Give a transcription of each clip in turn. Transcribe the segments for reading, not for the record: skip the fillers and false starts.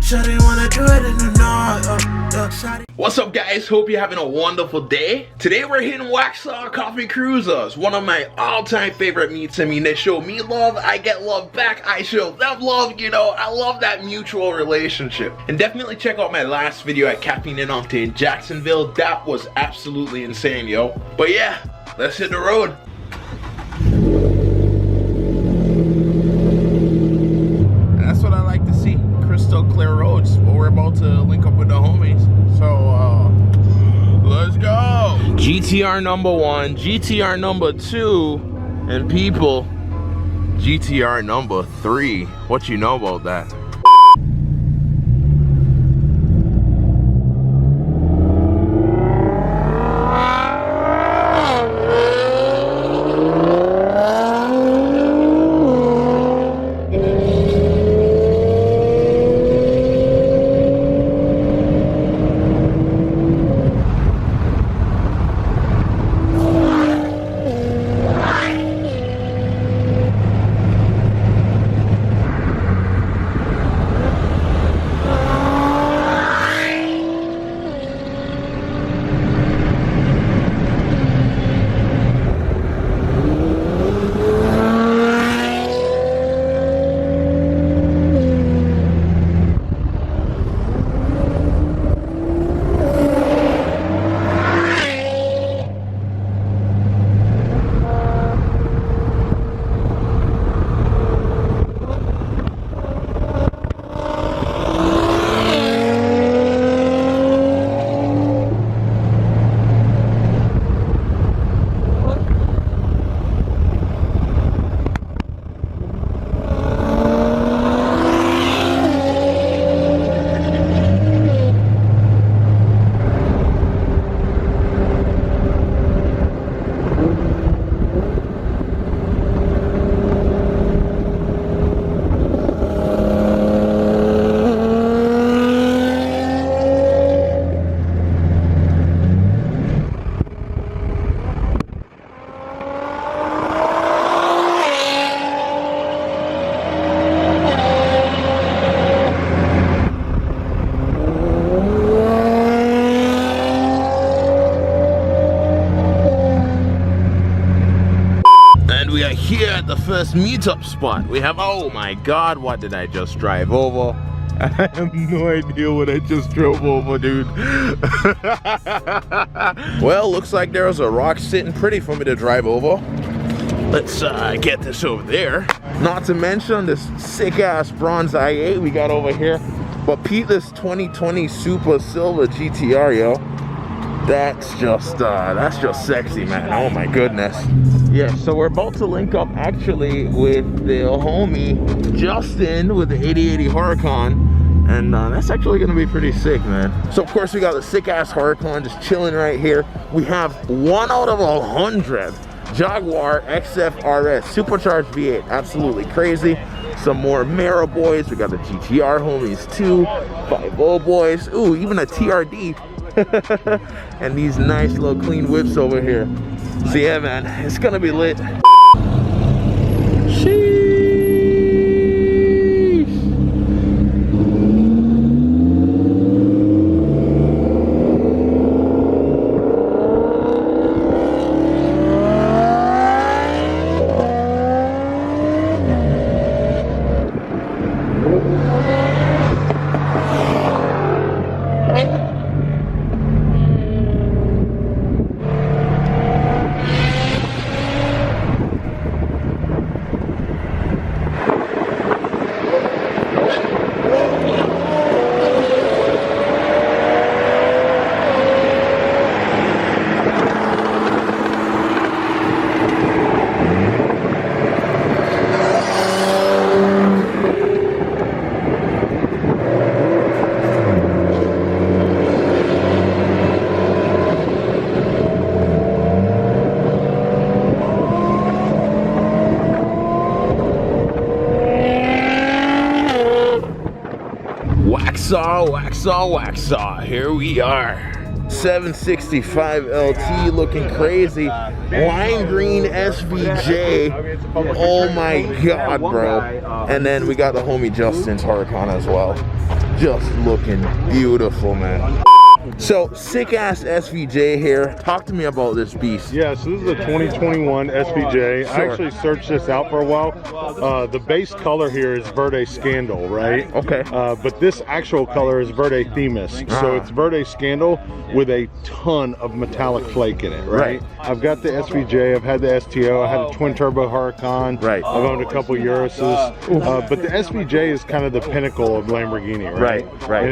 Shawty wanna do it in the north. What's up, guys? Hope you're having a wonderful day. Today we're hitting Waxhaw Coffee Cruisers, one of my all-time favorite meets. I mean, they show me love, I get love back, I show them love, you know, I love that mutual relationship. And definitely check out my last video at Caffeine and Octane in Jacksonville. That was absolutely insane, yo. But yeah, let's hit the road. That's what I like to see, crystal clear roads. But we're about to link up with the homies, so let's go. GTR number 1, GTR number 2, and people, GTR number 3. What you know about that? Here at the first meetup spot, we have, oh my god, what did I just drive over? I have no idea what I just drove over, dude. Well, looks like there was a rock sitting pretty for me to drive over. Let's get this over there. Not to mention this sick ass bronze i8 we got over here. But Pete, this 2020 Super Silver GTR, yo. That's just sexy, man. Oh my goodness. Yeah, so we're about to link up actually with the homie Justin with the 8080 Huracan, and that's actually gonna be pretty sick, man. So of course we got the sick ass Huracan just chilling right here. We have 1 out of 100 Jaguar XF RS supercharged V8, absolutely crazy. Some more Mara boys. We got the GTR homies too, 50 boys. Ooh, even a TRD. And these nice little clean whips over here. So yeah, man, it's gonna be lit. Sheesh. Waxhaw, here we are. 765 LT looking crazy. Lime green SVJ. Oh my god, bro. And then we got the homie Justin's Huracan as well. just looking beautiful, man. So, sick ass SVJ here. Talk to me about this beast. Yeah, so this is a 2021 SVJ. I actually searched this out for a while. The base color here is Verde Scandal, right? Okay. But this actual color is Verde Themis. So it's Verde Scandal with a ton of metallic flake in it, right? I've got the SVJ, I've had the STO, I had a twin turbo Huracan, I've owned a couple Uruses, but the SVJ is kind of the pinnacle of Lamborghini, right?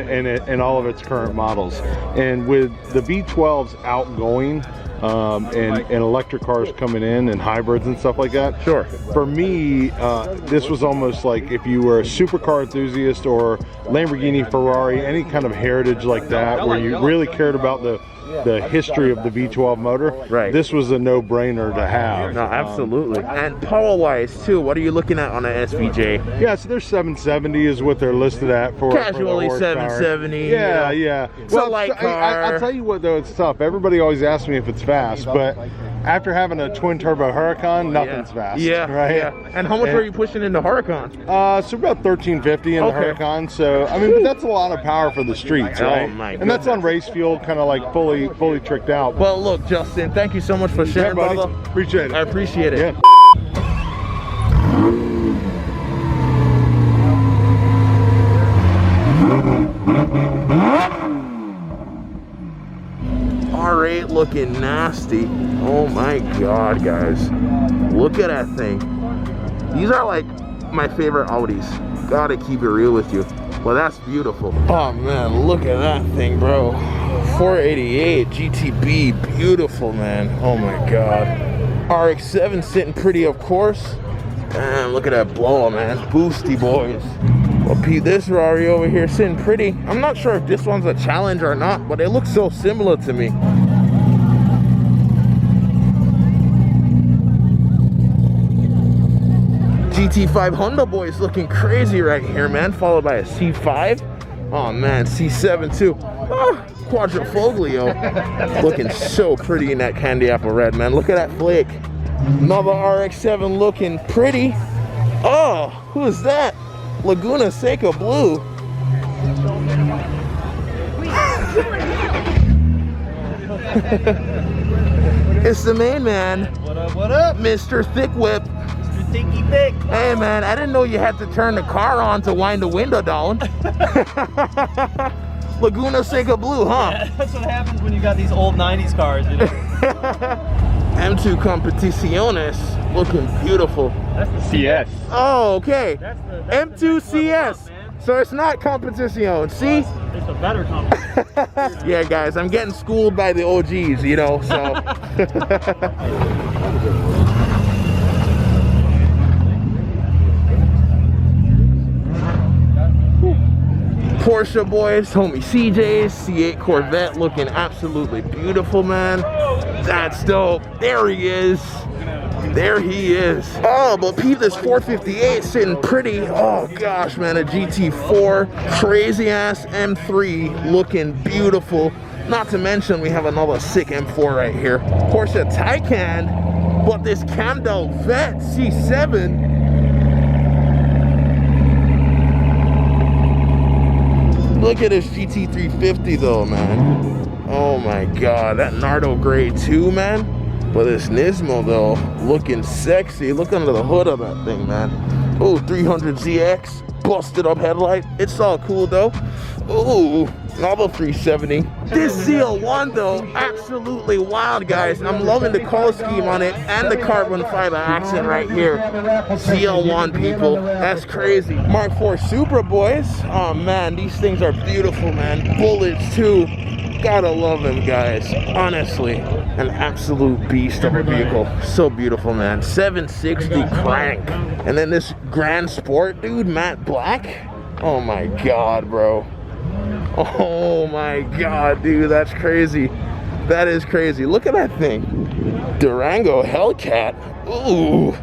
And all of its current models. And with the V12s outgoing, and electric cars coming in and hybrids and stuff like that. Sure. For me, this was almost like if you were a supercar enthusiast or Lamborghini, Ferrari, any kind of heritage like that, where you really cared about the history of the V12 motor, this was a no-brainer to have. No, absolutely. And power-wise too, what are you looking at on an SVJ? Yeah, so their 770 is what they're listed at for casually for 770. Yeah. It's a light car. I'll tell you what though, it's tough. Everybody always asks me if it's fast, but after having a twin turbo Huracan, nothing's fast. And how much were you pushing in the Huracan? So about 1350 in the Huracan. So I mean, but that's a lot of power for the streets, right? Oh my goodness. And that's on race fuel, kind of like fully tricked out. Well, look, Justin, thank you so much for sharing, brother. Appreciate it. I appreciate it. Yeah. R8 looking nasty. Oh my god, guys, look at that thing. These are like my favorite Audis, gotta keep it real with you. Well, that's beautiful. Oh man, look at that thing, bro. 488 GTB, beautiful, man. Oh my god. RX-7 sitting pretty, of course. And look at that blower, man. Boosty boys. Well, Pete, this Rari over here sitting pretty. I'm not sure if this one's a challenge or not, but it looks so similar to me. GT5 Honda boys looking crazy right here, man. Followed by a C5. Oh man, C7 too. Oh, Quadrifoglio. Looking so pretty in that candy apple red, man. Look at that flake. Another RX-7 looking pretty. Oh, who is that? Laguna Seca Blue. It's the main man. What up? Mr. Thick Whip. Mr. Thicky Thick. Hey man, I didn't know you had to turn the car on to wind the window down. Laguna Seca Blue, huh? Yeah, that's what happens when you got these old 90s cars, you know? M2 Competiciones, looking beautiful. That's the CS. Oh, okay. That's M2 CS. So it's not Competición, see? It's a better competition. Yeah, guys, I'm getting schooled by the OGs, you know, so. Porsche boys, homie CJ's C8 Corvette looking absolutely beautiful, man. That's dope. There he is. There he is. Oh, but peep this 458 sitting pretty. Oh gosh, man, a GT4, crazy ass M3 looking beautiful. Not to mention we have another sick M4 right here. Porsche Taycan, but this Camden Vet C7. Look at this GT350 though, man. Oh my god, that Nardo Gray too, man. But this Nismo though, looking sexy. Look under the hood of that thing, man. Oh, 300ZX, busted up headlight. It's all cool though. Ooh, another 370. This CL1 though, absolutely wild, guys. I'm loving the color scheme on it and the carbon fiber accent right here. CL1 people, that's crazy. Mark IV Supra boys. Oh man, these things are beautiful, man. Bullets too. Gotta love them, guys. Honestly, an absolute beast of a vehicle. So beautiful, man. 760 crank. And then this Grand Sport, dude, matte black. Oh my god, bro. Oh my god, dude, that's crazy. That is crazy. Look at that thing. Durango Hellcat. Ooh,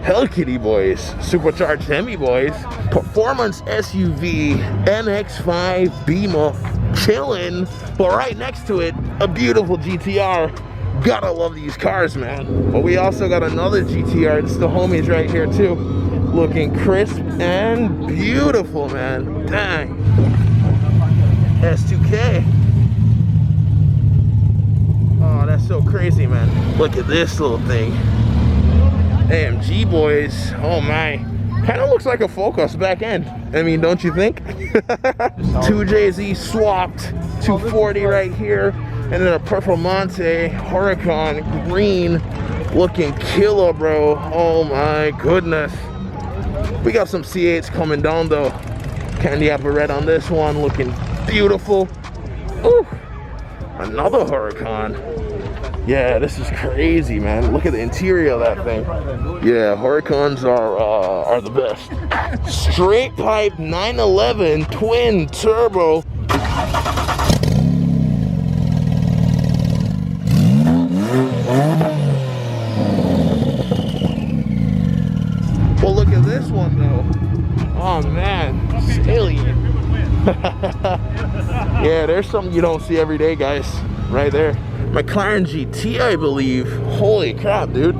Hellkitty boys. Supercharged Hemi boys. Performance SUV NX5 Beamer. Chillin', but right next to it, a beautiful GTR. Gotta love these cars, man. But we also got another GTR. It's the homies right here too. Looking crisp and beautiful, man. Dang. S2K. Oh, that's so crazy, man. Look at this little thing. AMG boys. Oh my. Kind of looks like a Focus back end. I mean, don't you think? 2JZ swapped, 240 right here, and then a Performante Huracan green, looking killer, bro. Oh my goodness. We got some C8s coming down though. Candy apple red on this one, looking beautiful. Ooh, another Huracan. Yeah, this is crazy, man. Look at the interior of that thing. Yeah, Huracans are the best. Straight pipe 911 twin turbo. Well, look at this one though. Oh man, alien. Yeah, there's something you don't see every day, guys. Right there. McLaren GT, I believe. Holy crap, dude.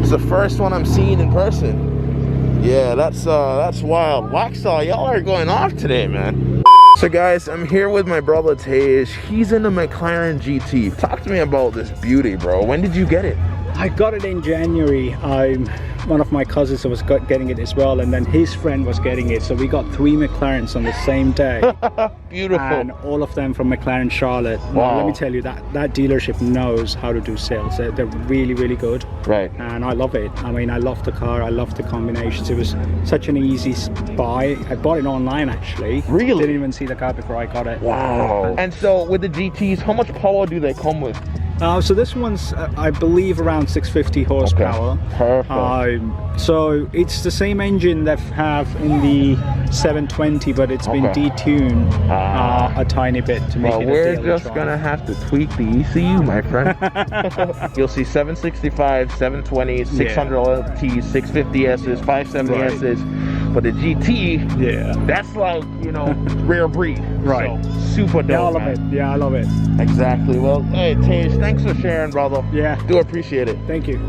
It's the first one I'm seeing in person. Yeah, that's wild. Waxhaw, y'all are going off today, man. So guys, I'm here with my brother Tej. He's in the McLaren GT. Talk to me about this beauty, bro. When did you get it? I got it in January. One of my cousins was getting it as well, and then his friend was getting it. So we got 3 McLarens on the same day. Beautiful. And all of them from McLaren Charlotte. Wow. Now, let me tell you, that dealership knows how to do sales. They're really, really good. Right. And I love it. I mean, I love the car. I love the combinations. It was such an easy buy. I bought it online, actually. Really? Didn't even see the car before I got it. Wow. And so with the GTs, how much power do they come with? So this one's, I believe, around 650 horsepower. Okay. Perfect. So it's the same engine that have in the 720, but it's been detuned a tiny bit to make it a we're daily just drive. gonna have to tweak the ECU, my friend. You'll see 765, 720, 600 LTs, 650Ss, 570Ss, but the GT, that's like, you know, rare breed. Right. So, super dope. Yeah, I love it. Yeah, I love it. Exactly. Well, hey, Tej, thanks for sharing, brother. Yeah. Do appreciate it. Thank you.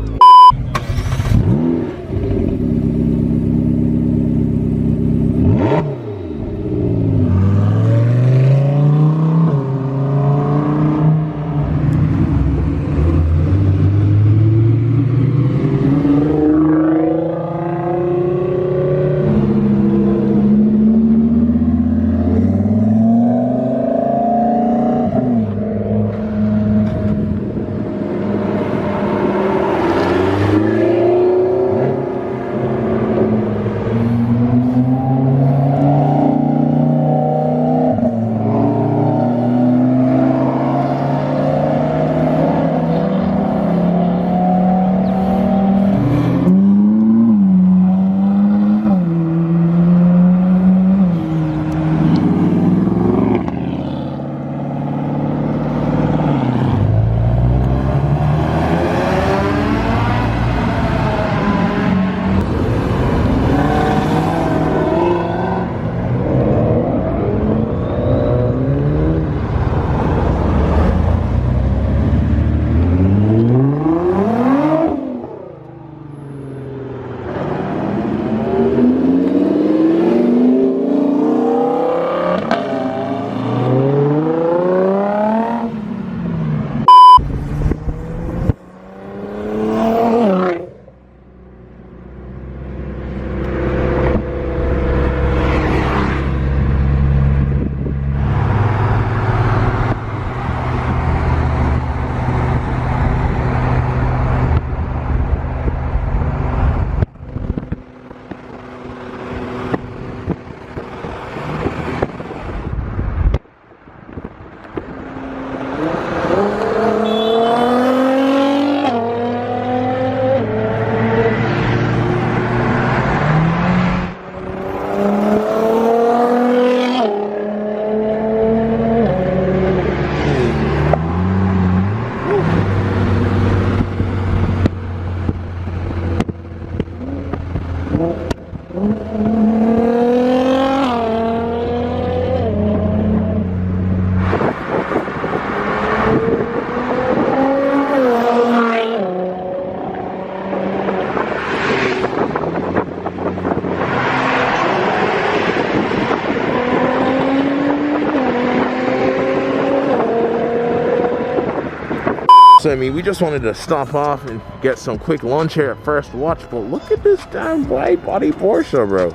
So I mean, we just wanted to stop off and get some quick lunch here at First Watch, but look at this damn wide body Porsche, bro.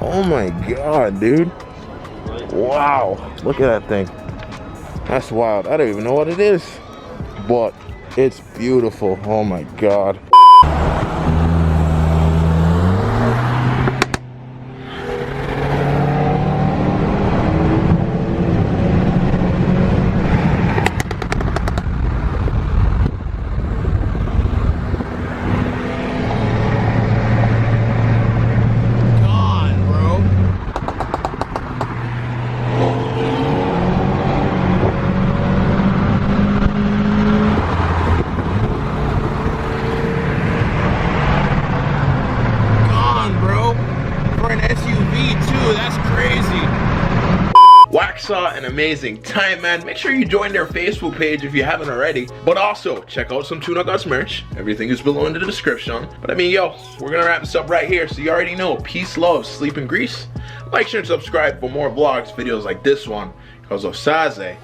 Oh my god, dude. Wow, look at that thing. That's wild. I don't even know what it is, but it's beautiful. Oh my god. Waxhaw, an amazing time, man. Make sure you join their Facebook page if you haven't already, but also check out some TunerGodz merch. Everything is below in the description. But I mean, yo, we're gonna wrap this up right here, so you already know. Peace, love, sleep in grease. Like, share, and subscribe for more vlogs, videos like this one, because of Saze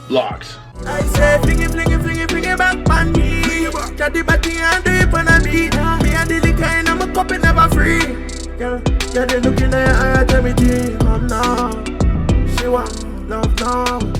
Vlogs. I say, flingy back on me. Got the body and do it on a beat. Me and the liquor and I'm a cup and never free. Girl, they looking at your eye, tell me, come now. She want love now.